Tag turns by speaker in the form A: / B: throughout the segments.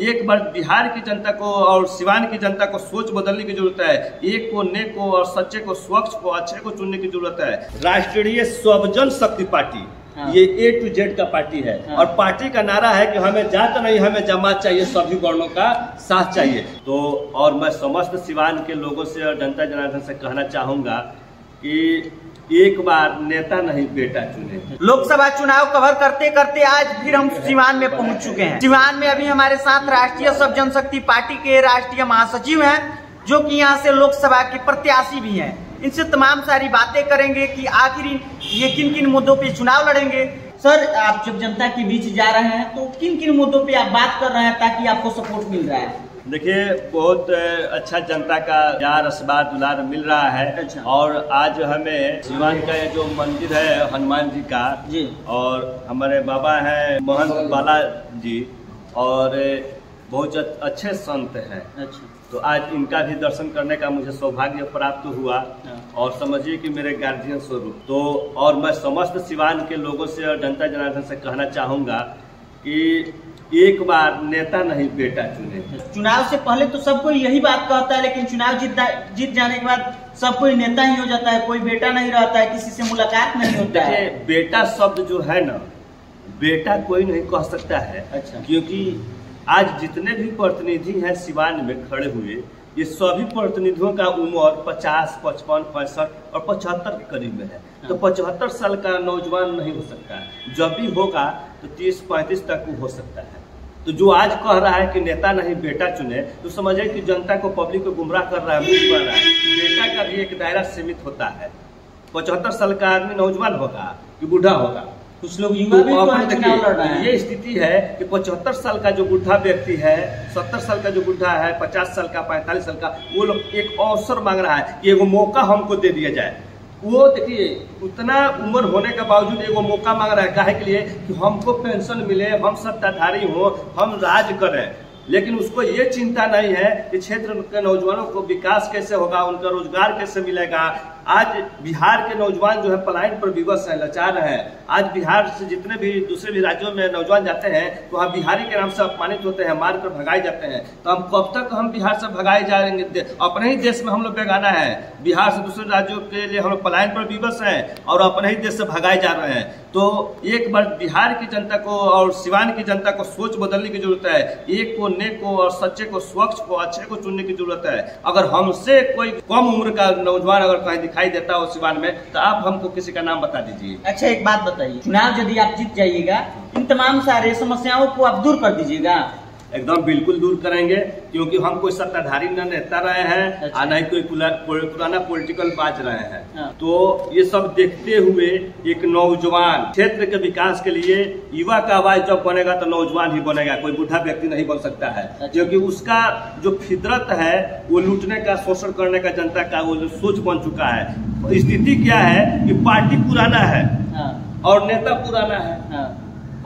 A: एक बार बिहार की जनता को और सिवान की जनता को सोच बदलने की जरूरत है। एक को, नेक को और सच्चे को, स्वच्छ को, अच्छे को चुनने की जरूरत है। राष्ट्रीय स्वजन शक्ति पार्टी ये A to Z का पार्टी है और पार्टी का नारा है कि हमें जात नहीं, हमें जमात चाहिए, सभी वर्णों का साथ चाहिए। तो और मैं समस्त सिवान के लोगों से और जनता जनार्दन से कहना चाहूंगा कि एक बार नेता नहीं बेटा चुने।
B: लोकसभा चुनाव कवर करते करते आज फिर हम सिवान में पहुंच चुके हैं। सिवान में अभी हमारे साथ राष्ट्रीय सब जनशक्ति पार्टी के राष्ट्रीय महासचिव हैं, जो कि यहाँ से लोकसभा के प्रत्याशी भी हैं। इनसे तमाम सारी बातें करेंगे कि आखिर ये किन किन मुद्दों पे चुनाव लड़ेंगे। सर, आप जब जनता के बीच जा रहे हैं तो किन किन मुद्दों पे आप बात कर रहे हैं ताकि आपको सपोर्ट मिल रहा है?
A: देखिए, बहुत अच्छा जनता का प्यार, आशीर्वाद, दुलार मिल रहा है।
B: अच्छा।
A: और आज हमें सिवान का जो मंदिर है हनुमान जी का जी, और हमारे बाबा हैं महंत बाला जी और बहुत अच्छे संत हैं। अच्छा। तो आज इनका भी दर्शन करने का मुझे सौभाग्य प्राप्त हुआ और समझिए कि मेरे गार्जियन स्वरूप। तो और मैं समस्त सिवान के लोगों से और जनता जनार्दन से कहना चाहूंगा कि एक बार नेता नहीं बेटा चुने।
B: चुनाव से पहले तो सब कोई यही बात कहता है, लेकिन चुनाव जीत जाने के बाद सब कोई नेता ही हो जाता है, कोई बेटा नहीं रहता है, किसी से मुलाकात नहीं होता है।
A: बेटा शब्द जो है ना, बेटा कोई नहीं कह सकता है। अच्छा। क्योंकि आज जितने भी प्रतिनिधि हैं सिवान में खड़े हुए, ये सभी प्रतिनिधियों का उम्र 50, 55, 65 और 75 के करीब में है। तो 75 साल का नौजवान नहीं हो सकता है। जब भी होगा तो 30-35 तक हो सकता है। तो जो आज कह रहा है कि नेता नहीं बेटा चुने, तो समझे कि जनता को, पब्लिक को गुमराह कर रहा है, मुझ कर रहा है। बेटा का भी एक दायरा सीमित होता है। 75 साल का आदमी नौजवान होगा कि बूढ़ा होगा?
B: कुछ लोग युवा भी चुनाव लड़ रहे हैं।
A: ये स्थिति है कि 75 साल का जो बूढ़ा व्यक्ति है, 70 साल का जो बूढ़ा है, 50 साल का, 45 साल का, वो लोग एक अवसर मांग रहा है कि एगो मौका हमको दे दिया जाए। वो देखिए, उतना उम्र होने के बावजूद एगो मौका मांग रहा है। काहे के लिए? कि हमको पेंशन मिले, हम सत्ताधारी हो, हम राज करें। लेकिन उसको ये चिंता नहीं है कि क्षेत्र के नौजवानों को विकास कैसे होगा, उनका रोजगार कैसे मिलेगा। आज बिहार के नौजवान जो है पलायन पर विवश है, लाचार है। आज बिहार से जितने भी दूसरे भी राज्यों में नौजवान जाते हैं तो वहाँ बिहारी के नाम से अपमानित होते हैं, मार कर भगाए जाते हैं। तो हम कब तक हम बिहार से भगाए जाएंगे? अपने ही देश में हम लोग बेगाना है। बिहार से दूसरे राज्यों के लिए हम लोग पलायन पर विवश हैं और अपने ही देश से भगाए जा रहे हैं। तो एक बार बिहार की जनता को और सिवान की जनता को सोच बदलने की जरूरत है। एक को, नेक को और सच्चे को, स्वच्छ को, अच्छे को चुनने की जरूरत है। अगर हमसे कोई कम उम्र का नौजवान अगर कहीं दिखाई देता हो सिवान में, तो आप हमको किसी का नाम बता दीजिए।
B: अच्छा, एक बात बताइए, चुनाव यदि आप जीत जाइएगा, इन तमाम सारे समस्याओं को आप दूर कर दीजिएगा?
A: एकदम बिल्कुल दूर करेंगे, क्योंकि हम कोई सत्ताधारी न नेता रहे हैं। अच्छा। न ही कोई पुराना पॉलिटिकल बाज रहे हैं। हाँ। तो ये सब देखते हुए एक नौजवान क्षेत्र के विकास के लिए, युवा का आवाज जब बनेगा तो नौजवान ही बनेगा, कोई बूढ़ा व्यक्ति नहीं बन सकता है। अच्छा। क्योंकि उसका जो फितरत है वो लूटने का, शोषण करने का, जनता का वो जो सोच बन चुका है। स्थिति क्या है कि पार्टी पुराना है। हाँ। और नेता पुराना है। हाँ।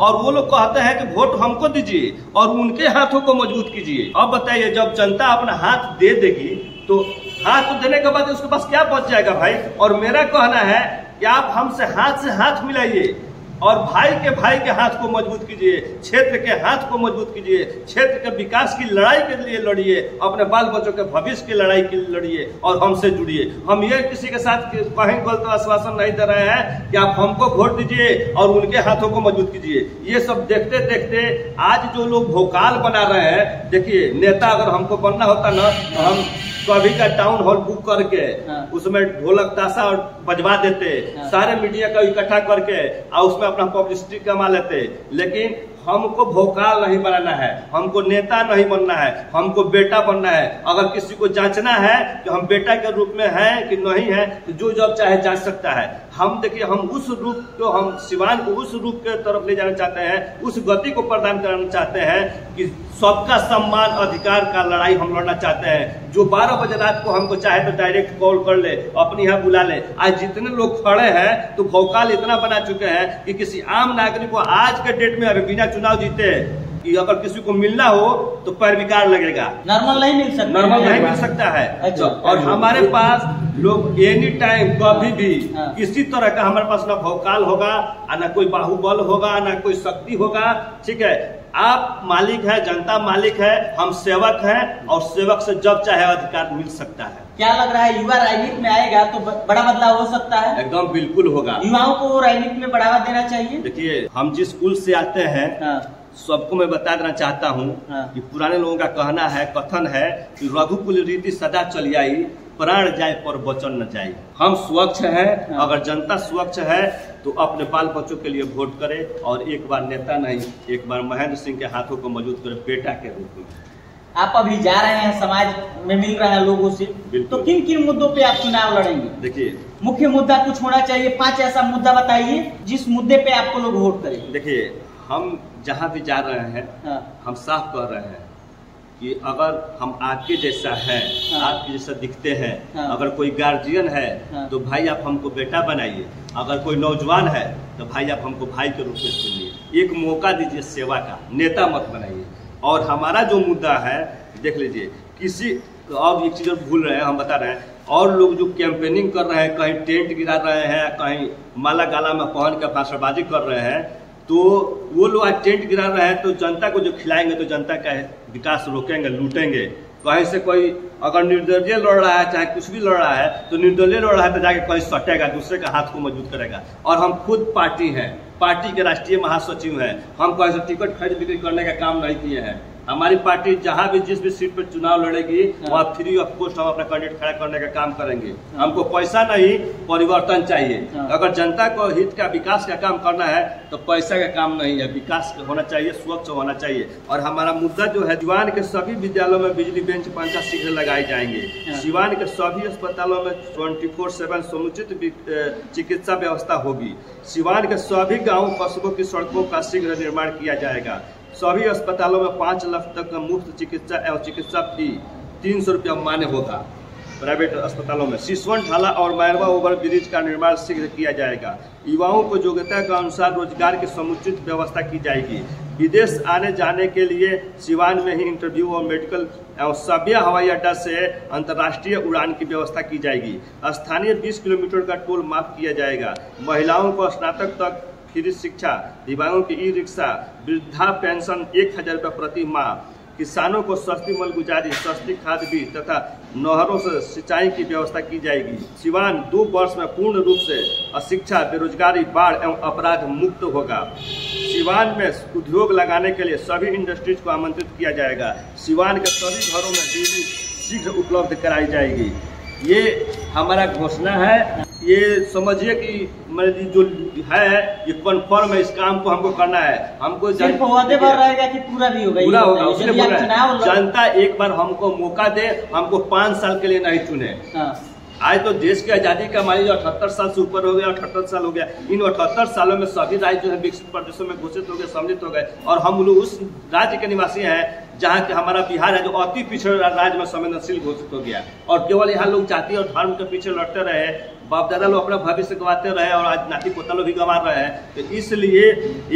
A: और वो लोग कहते हैं कि वोट हमको दीजिए और उनके हाथों को मजबूत कीजिए। अब बताइए, जब जनता अपना हाथ दे देगी तो हाथ देने के बाद उसके पास क्या बच जाएगा भाई? और मेरा कहना है कि आप हमसे हाथ से हाथ मिलाइए और भाई के हाथ को मजबूत कीजिए, क्षेत्र के हाथ को मजबूत कीजिए, क्षेत्र के विकास की लड़ाई के लिए लड़िए, अपने बाल बच्चों के भविष्य की लड़ाई के लिए लड़िए और हमसे जुड़िए। हम ये किसी के साथ कहीं गलत आश्वासन नहीं दे रहे हैं कि आप हमको वोट दीजिए और उनके हाथों को मजबूत कीजिए। ये सब देखते देखते आज जो लोग भोकाल बना रहे हैं, देखिए, नेता अगर हमको बनना होता ना तो हम कभी का टाउन हॉल बुक करके उसमें ढोलक ताशा और बजवा देते, सारे मीडिया का इकट्ठा करके और उसमें अपना पब्लिसिटी कमा लेते। लेकिन हमको भोकाल नहीं बनाना है, हमको नेता नहीं बनना है, हमको बेटा बनना है। अगर किसी को जांचना है कि हम बेटा के रूप में हैं कि नहीं है, तो जो जब चाहे जांच सकता है। हम देखिए, हम उस रूप को, हम सिवान को उस रूप के तरफ ले जाना चाहते हैं, उस गति को प्रदान करना चाहते हैं कि सबका सम्मान, अधिकार का लड़ाई हम लड़ना चाहते हैं। जो 12 बजे रात को हमको चाहे तो डायरेक्ट कॉल कर ले, अपने यहाँ बुला ले। आज जितने लोग खड़े हैं तो भौकाल इतना बना चुके हैं कि किसी आम नागरिक को आज के डेट में अगर बिना चुनाव जीते कि अगर किसी को मिलना हो तो पैर विकार लगेगा,
B: नॉर्मल नहीं मिल सकता,
A: नॉर्मल नहीं मिल सकता है।
B: अच्छा।
A: और हमारे पास लोग एनी टाइम कभी भी किसी तरह का हमारे पास ना भौकाल होगा, ना कोई बाहुबल होगा, ना कोई शक्ति होगा। ठीक है, आप मालिक है, जनता मालिक है, हम सेवक हैं, और सेवक से जब चाहे अधिकार मिल सकता है।
B: क्या लग रहा है युवा राजनीति में आएगा तो बड़ा बदलाव हो सकता है?
A: एकदम बिल्कुल होगा। युवाओं
B: को राजनीति में बढ़ावा देना चाहिए।
A: देखिए, हम जिस स्कूल से आते हैं सबको मैं बता देना चाहता हूँ कि पुराने लोगों का कहना है, कथन है कि रघुकुल रीति सदा चली आई, प्राण जाए पर वचन न जाए। हम स्वच्छ हैं, अगर जनता स्वच्छ है तो अपने बाल बच्चों के लिए वोट करे, और एक बार नेता नहीं, एक बार महेंद्र सिंह के हाथों को मजबूत करे बेटा के रूप में।
B: आप अभी जा रहे हैं, समाज में मिल रहे हैं लोगों से, तो किन किन मुद्दों पे आप चुनाव लड़ेंगे? देखिए, मुख्य मुद्दा कुछ होना चाहिए, 5 ऐसा मुद्दा बताइए जिस मुद्दे पे आपको लोग वोट करें।
A: देखिए, हम जहाँ भी जा रहे हैं हम साफ कह रहे हैं कि अगर हम आपके जैसा हैं, आपके जैसा दिखते हैं, अगर कोई गार्जियन है तो भाई आप हमको बेटा बनाइए, अगर कोई नौजवान है तो भाई आप हमको भाई के रूप में सुनिए, एक मौका दीजिए सेवा का, नेता मत बनाइए। और हमारा जो मुद्दा है, देख लीजिए, किसी अब एक चीज भूल रहे हैं, हम बता रहे हैं, और लोग जो कैंपेनिंग कर रहे हैं, कहीं टेंट गिरा रहे हैं, कहीं माला गाला में पहन कर भाषणबाजी कर रहे हैं, तो वो लोग आज टेंट गिरा रहे हैं तो जनता को जो खिलाएंगे तो जनता का विकास रोकेंगे, लूटेंगे। कहीं से कोई अगर निर्दलीय लड़ रहा है, चाहे कुछ भी लड़ रहा है, तो निर्दलीय लड़ रहा है तो जाके कहीं सटेगा, दूसरे का हाथ को मजबूत करेगा। और हम खुद पार्टी हैं, पार्टी के राष्ट्रीय महासचिव हैं, हम कहीं से टिकट खरीद बिक्री करने का काम नहीं किए हैं। हमारी पार्टी जहां भी जिस भी सीट पर चुनाव लड़ेगी वहाँ फ्री ऑफ कॉस्ट हम अपना कैंडिडेट खड़ा करने का काम करेंगे। हमको पैसा नहीं, परिवर्तन चाहिए। अगर जनता को हित का विकास का काम करना है तो पैसा का काम नहीं है, विकास होना चाहिए, स्वच्छ होना चाहिए। और हमारा मुद्दा जो है, सिवान के सभी विद्यालयों में बिजली बेंच पंखा शीघ्र लगाए जाएंगे। सिवान के सभी अस्पतालों में 24/7 समुचित चिकित्सा व्यवस्था होगी। सिवान के सभी गाँव कस्बों की सड़कों का शीघ्र निर्माण किया जाएगा। सभी अस्पतालों में 5 लाख तक का मुफ्त चिकित्सा एवं चिकित्सा फी 300 रुपया मान्य होगा। प्राइवेट अस्पतालों में सिसवन ढाला और मैरवा ओवर ब्रिज का निर्माण शीघ्र किया जाएगा। युवाओं को योग्यता के अनुसार रोजगार की समुचित व्यवस्था की जाएगी। विदेश आने जाने के लिए सिवान में ही इंटरव्यू और मेडिकल एवं सभ्य हवाई अड्डा से अंतर्राष्ट्रीय उड़ान की व्यवस्था की जाएगी। स्थानीय 20 किलोमीटर का टोल माफ किया जाएगा। महिलाओं को स्नातक तक फ्री शिक्षा, दिव्यांगों की ई-रिक्शा, वृद्धा पेंशन 1000 रुपये प्रति माह, किसानों को सस्ती मलगुजारी, सस्ती खाद बीज तथा नहरों से सिंचाई की व्यवस्था की जाएगी। सिवान 2 वर्ष में पूर्ण रूप से अशिक्षा, बेरोजगारी, बाढ़ एवं अपराध मुक्त होगा। सिवान में उद्योग लगाने के लिए सभी इंडस्ट्रीज को आमंत्रित किया जाएगा। सिवान के सभी घरों में बिजली शीघ्र उपलब्ध कराई जाएगी। ये हमारा घोषणा है। ये समझिए कि जो है ये कन्फर्म है, इस काम को हमको करना है। हमको रहेगा कि पूरा भी होगा? पूरा होगा, उसने बोला जनता एक बार हमको मौका दे, हमको 5 साल के लिए नहीं चुने। आज तो देश की आजादी का मान लीजिए 78 साल से ऊपर हो गया, 78 साल हो गया। इन 78 सालों में सभी राज्य जो है विकसित प्रदेशों में घोषित हो गए, सम्मिलित हो गए, और हम लोग उस राज्य के निवासी हैं जहाँ के हमारा बिहार है जो अति पिछड़ा राज्य में संवेदनशील घोषित हो गया। और केवल यहाँ लोग जाति और धर्म के पीछे लड़ते रहे, बाप दादा लोग अपना भविष्य गंवाते रहे और आज नाती पोता लोग भी गंवा रहे हैं। तो इसलिए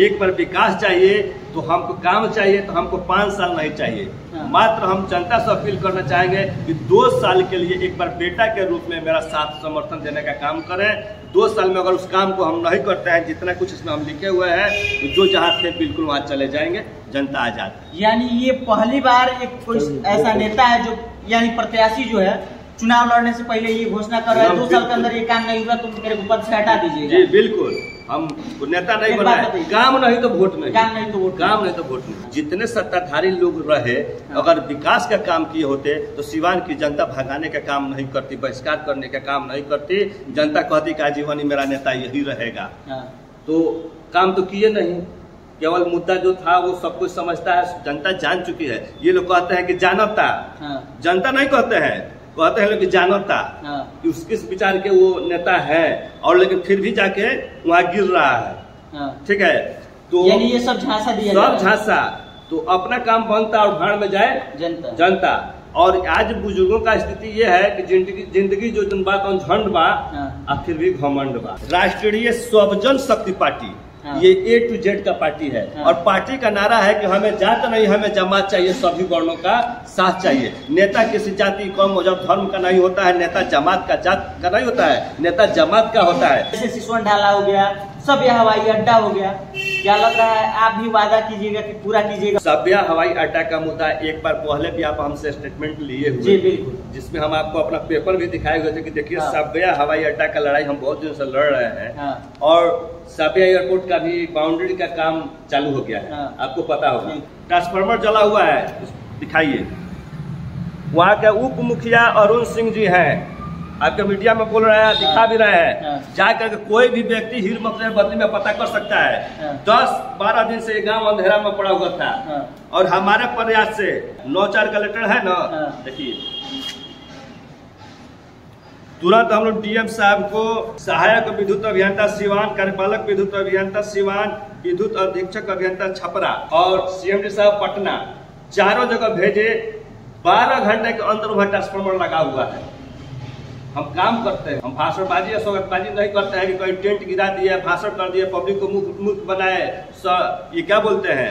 A: एक बार विकास चाहिए तो हमको काम चाहिए, तो हमको 5 साल नहीं चाहिए। मात्र हम जनता से अपील करना चाहेंगे कि 2 साल के लिए एक बार बेटा के रूप में मेरा साथ समर्थन देने का काम करें। 2 साल में अगर उस काम को हम नहीं करते हैं, जितना कुछ इसमें हम लिखे हुए हैं, तो जो जहाँ थे बिल्कुल वहाँ चले जाएंगे, जनता आजाद। यानी ये पहली बार एक कोई ऐसा नेता है जो, यानी प्रत्याशी जो है, चुनाव लड़ने से पहले ये घोषणा कर रहा है 2 साल के अंदर ये काम नहीं हुआ तो मेरे को पद से हटा दीजिए। जी बिल्कुल, हम नेता नहीं बना है। काम नहीं तो वोट नहीं, काम नहीं तो वोट, काम नहीं तो वोट नहीं। जितने सत्ताधारी लोग रहे, अगर विकास का काम किए होते तो सिवान की जनता भगाने का काम नहीं करती, बहिष्कार करने का काम नहीं करती। जनता कहती कि आजीवन ही मेरा नेता यही रहेगा। तो काम तो किए नहीं, केवल मुद्दा जो था वो सब कुछ समझता है, जनता जान चुकी है। ये लोग कहते हैं कि जानता, जनता नहीं कहते हैं, कहते हैं लोग कि जानता कि किस विचार के वो नेता है, और लेकिन फिर भी जाके वहाँ गिर रहा है। ठीक है, तो यानी ये सब झांसा दिया, सब झांसा। तो अपना काम बनता और भाड़ में जाए जनता। और आज बुजुर्गों का स्थिति ये है कि जिंदगी जो बा झंड बा, फिर भी घमंड बा। राष्ट्रीय स्वजन शक्ति पार्टी ये A to Z का पार्टी है। और पार्टी का नारा है कि हमें जात नहीं, हमें जमात चाहिए, सभी वर्णों का साथ चाहिए। नेता किसी जाति कौम मजहब धर्म का नहीं होता है, नेता जमात का जात का नहीं होता है, नेता जमात का होता है।
B: जैसे सिसवन ढाला हो गया, सभ्य हवाई अड्डा हो गया, क्या लग रहा है आप भी वादा कीजिएगा कि पूरा कीजिएगा?
A: सभ्य हवाई अड्डा का मुद्दा एक बार पहले भी आप हमसे स्टेटमेंट लिए हुए,
B: जी बिल्कुल,
A: जिसमें हम आपको अपना पेपर भी दिखाए हुए थे कि देखिए सभ्य हवाई अड्डा का लड़ाई हम बहुत दिन से लड़ रहे हैं। और सभ्य एयरपोर्ट का भी बाउंड्री का काम चालू हो गया है, आपको पता होगा। ट्रांसफार्मर जला हुआ है, दिखाइए। वहाँ के उप मुखिया अरुण सिंह जी हैं, आपके मीडिया में बोल रहे हैं, दिखा भी रहे हैं। जाकर के कोई भी व्यक्ति हीर मकसद बदली में पता कर सकता है। 10-12 दिन से ये गांव अंधेरा में पड़ा हुआ था, और हमारे प्रयास से 9-4 का लेटर है ना, देखिए तुरंत हम लोग डीएम साहब को, सहायक विद्युत अभियंता सिवान, कार्यपालक विद्युत अभियंता सिवान, विद्युत अधीक्षक अभियंता छपरा और सीएमडी साहब पटना, चारों जगह भेजे। 12 घंटे के अंदर वह ट्रांसफार्मर लगा हुआ है। हम काम करते हैं, हम भाषणबाजी या स्वागतबाजी नहीं करते हैं कि कोई टेंट गिरा दिया, भाषण कर दिया, पब्लिक को मूर्ख बनाए, ये क्या बोलते हैं,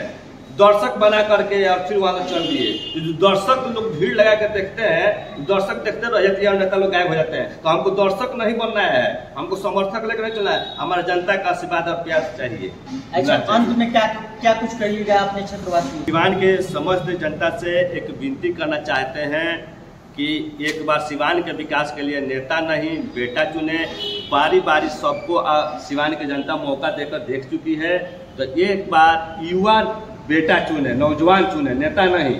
A: दर्शक बना करके और फिर वहां चल दिए। दर्शक लोग भीड़ लगा कर देखते हैं, दर्शक देखते रह जाते हैं और नेता लोग गायब हो जाते हैं। तो हमको दर्शक नहीं बनना है, हमको समर्थक लेकर नहीं चलना है, हमारा जनता का आशीर्वाद और प्यार चाहिए।
B: अच्छा, अंत में क्या कुछ कहिएगा अपने क्षेत्रवासी?
A: सिवान के समस्त जनता से एक विनती करना चाहते हैं कि एक बार सिवान के विकास के लिए नेता नहीं बेटा चुने। बारी बारी सबको सिवान की जनता मौका देकर देख चुकी है, तो एक बार युवा बेटा चुने, नौजवान चुने, नेता नहीं।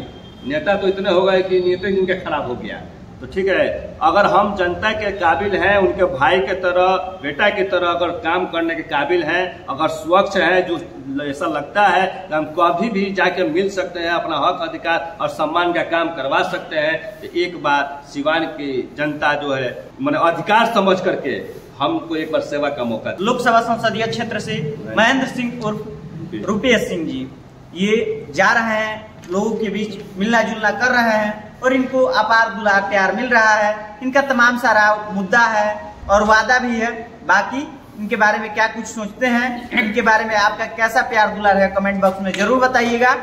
A: नेता तो इतने हो गए कि नेता इनके खराब हो गया। तो ठीक है, अगर हम जनता के काबिल हैं, उनके भाई के तरह, बेटा की तरह अगर काम करने के काबिल हैं, अगर स्वच्छ है, जो ऐसा लगता है कि हम कभी भी जाके मिल सकते हैं, अपना हक अधिकार और सम्मान का काम करवा सकते हैं, तो एक बार सिवान की जनता जो है मैंने अधिकार समझ करके हमको एक बार सेवा का मौका।
B: लोकसभा संसदीय क्षेत्र से महेंद्र सिंह उर्फ रुपेश सिंह जी ये जा रहे हैं, लोगों के बीच मिलना जुलना कर रहे हैं और इनको अपार दुलार प्यार मिल रहा है। इनका तमाम सारा मुद्दा है और वादा भी है। बाकी इनके बारे में क्या कुछ सोचते हैं, इनके बारे में आपका कैसा प्यार दुलार है, कमेंट बॉक्स में जरूर बताइएगा।